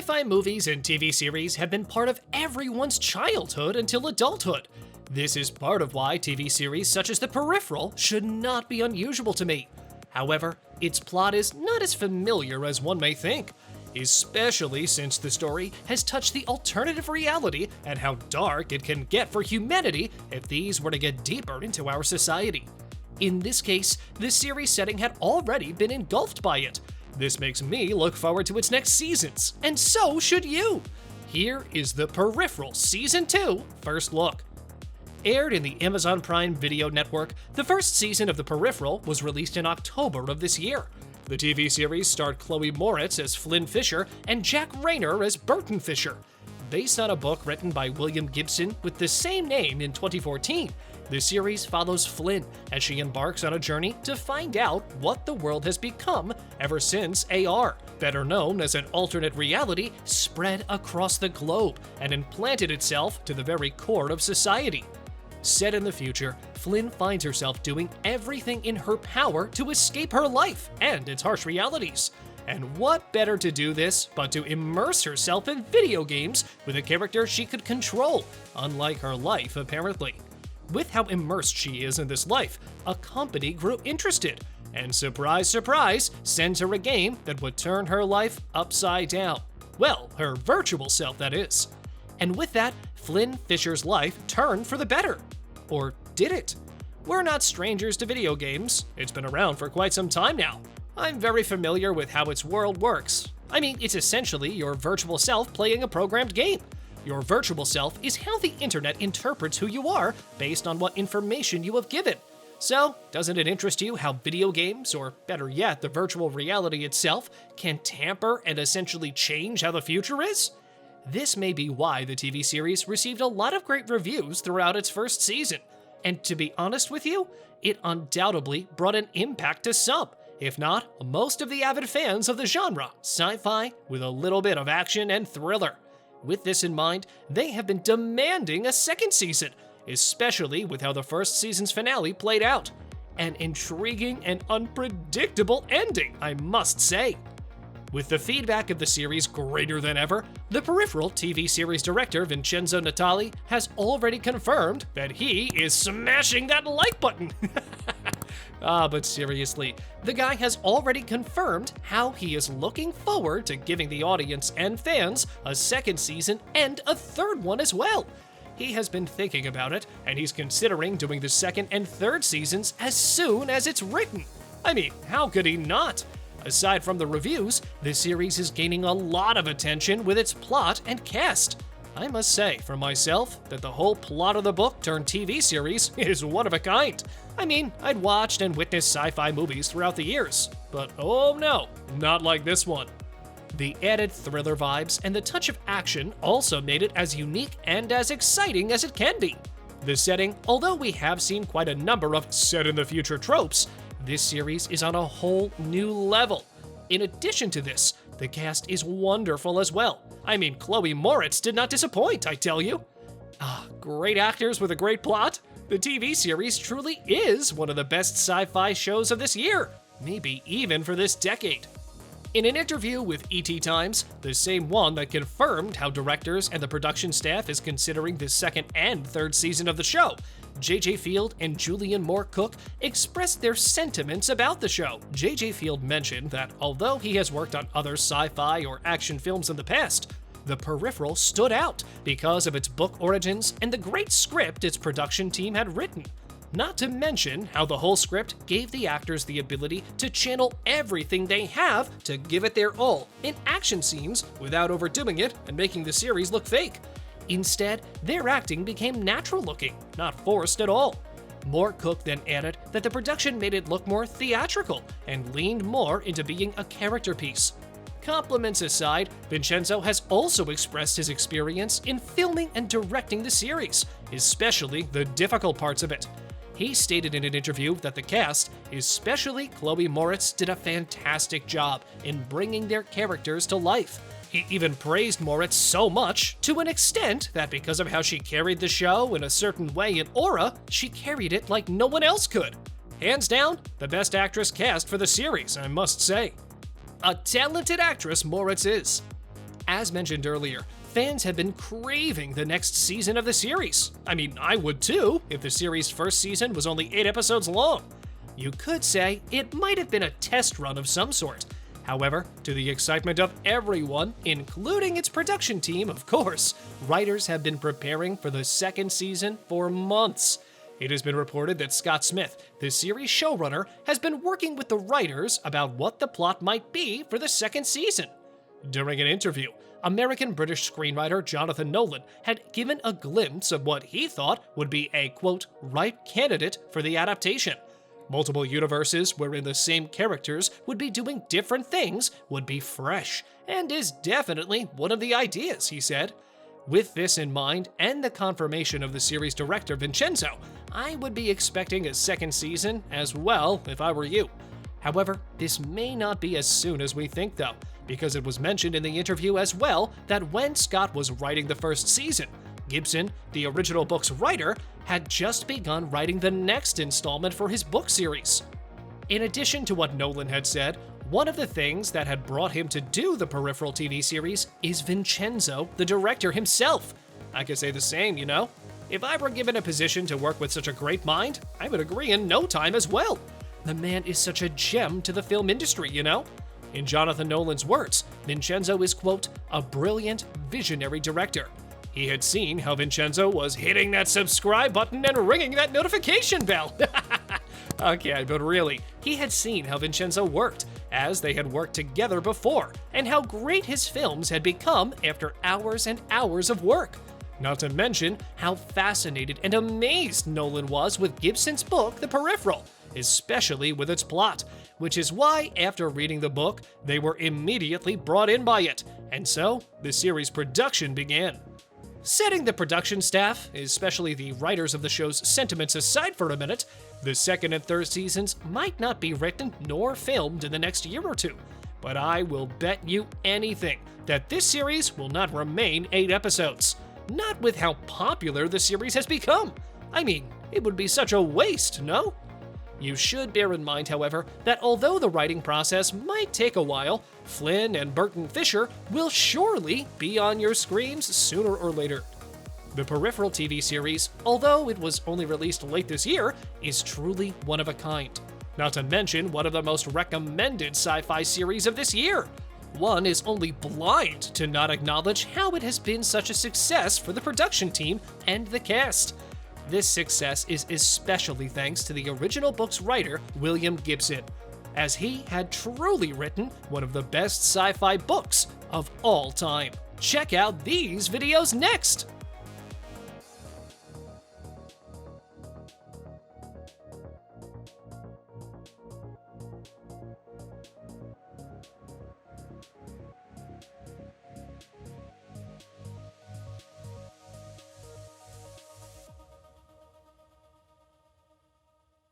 Sci-fi movies and TV series have been part of everyone's childhood until adulthood. This is part of why TV series such as The Peripheral should not be unusual to me. However, its plot is not as familiar as one may think, especially since the story has touched the alternative reality and how dark it can get for humanity if these were to get deeper into our society. In this case, the series setting had already been engulfed by it. This makes me look forward to its next seasons, and so should you! Here is The Peripheral Season 2 First Look. Aired in the Amazon Prime Video network, the first season of The Peripheral was released in October of this year. The TV series starred Chloë Moretz as Flynne Fisher and Jack Rayner as Burton Fisher. Based on a book written by William Gibson with the same name in 2014, the series follows Flynne as she embarks on a journey to find out what the world has become ever since AR, better known as an alternate reality, spread across the globe and implanted itself to the very core of society. Set in the future, Flynne finds herself doing everything in her power to escape her life and its harsh realities. And what better to do this but to immerse herself in video games with a character she could control, unlike her life apparently. With how immersed she is in this life, a company grew interested, and surprise, surprise, sends her a game that would turn her life upside down. Well, her virtual self, that is. And with that, Flynne Fisher's life turned for the better. Or did it? We're not strangers to video games. It's been around for quite some time now. I'm very familiar with how its world works. I mean, it's essentially your virtual self playing a programmed game. Your virtual self is how the internet interprets who you are based on what information you have given. So, doesn't it interest you how video games, or better yet, the virtual reality itself, can tamper and essentially change how the future is? This may be why the TV series received a lot of great reviews throughout its first season. And to be honest with you, it undoubtedly brought an impact to some, if not most of the avid fans of the genre, sci-fi with a little bit of action and thriller. With this in mind, they have been demanding a second season, especially with how the first season's finale played out. An intriguing and unpredictable ending, I must say. With the feedback of the series greater than ever, the Peripheral TV series director Vincenzo Natali has already confirmed that he is smashing that like button. But seriously, the guy has already confirmed how he is looking forward to giving the audience and fans a second season and a third one as well. He has been thinking about it, and he's considering doing the second and third seasons as soon as it's written. I mean, how could he not? Aside from the reviews, this series is gaining a lot of attention with its plot and cast. I must say, for myself, that the whole plot of the book turned TV series is one of a kind. I mean, I'd watched and witnessed sci-fi movies throughout the years, but oh no, not like this one. The added thriller vibes and the touch of action also made it as unique and as exciting as it can be. The setting, although we have seen quite a number of set-in-the-future tropes, this series is on a whole new level. In addition to this, the cast is wonderful as well. I mean, Chloë Moretz did not disappoint, I tell you. Great actors with a great plot. The TV series truly is one of the best sci-fi shows of this year, maybe even for this decade. In an interview with ET Times, the same one that confirmed how directors and the production staff is considering the second and third season of the show, J.J. Field and Julianne Moore-Cook expressed their sentiments about the show. J.J. Field mentioned that although he has worked on other sci-fi or action films in the past, The Peripheral stood out because of its book origins and the great script its production team had written. Not to mention how the whole script gave the actors the ability to channel everything they have to give it their all in action scenes without overdoing it and making the series look fake. Instead, their acting became natural looking, not forced at all. Moore-Cook then added that the production made it look more theatrical and leaned more into being a character piece. Compliments aside, Vincenzo has also expressed his experience in filming and directing the series, especially the difficult parts of it. He stated in an interview that the cast, especially Chloë Moretz, did a fantastic job in bringing their characters to life. He even praised Moretz so much, to an extent that because of how she carried the show in a certain way in Aura, she carried it like no one else could. Hands down, the best actress cast for the series, I must say. A talented actress Moretz is. As mentioned earlier, fans have been craving the next season of the series. I mean, I would too, if the series' first season was only 8 episodes long. You could say it might have been a test run of some sort. However, to the excitement of everyone, including its production team, of course, writers have been preparing for the second season for months. It has been reported that Scott Smith, the series showrunner, has been working with the writers about what the plot might be for the second season. During an interview, American-British screenwriter Jonathan Nolan had given a glimpse of what he thought would be a, quote, ripe candidate for the adaptation. Multiple universes wherein the same characters would be doing different things would be fresh, and is definitely one of the ideas, he said. With this in mind, and the confirmation of the series director Vincenzo, I would be expecting a second season as well if I were you. However, this may not be as soon as we think though, because it was mentioned in the interview as well that when Scott was writing the first season, Gibson, the original book's writer, had just begun writing the next installment for his book series. In addition to what Nolan had said, one of the things that had brought him to do the Peripheral TV series is Vincenzo, the director himself. I could say the same, you know? If I were given a position to work with such a great mind, I would agree in no time as well. The man is such a gem to the film industry, you know? In Jonathan Nolan's words, Vincenzo is, quote, a brilliant, visionary director. He had seen how Vincenzo was hitting that subscribe button and ringing that notification bell. Okay, but really, he had seen how Vincenzo worked, as they had worked together before, and how great his films had become after hours and hours of work. Not to mention how fascinated and amazed Nolan was with Gibson's book, The Peripheral, especially with its plot, which is why, after reading the book, they were immediately brought in by it, and so the series' production began. Setting the production staff, especially the writers of the show's sentiments aside for a minute, the second and third seasons might not be written nor filmed in the next year or two, but I will bet you anything that this series will not remain 8 episodes. Not with how popular the series has become. I mean, it would be such a waste, no? You should bear in mind, however, that although the writing process might take a while, Flynne and Fisher will surely be on your screens sooner or later. The Peripheral TV series, although it was only released late this year, is truly one of a kind. Not to mention one of the most recommended sci-fi series of this year. One is only blind to not acknowledge how it has been such a success for the production team and the cast. This success is especially thanks to the original book's writer, William Gibson, as he had truly written one of the best sci-fi books of all time. Check out these videos next!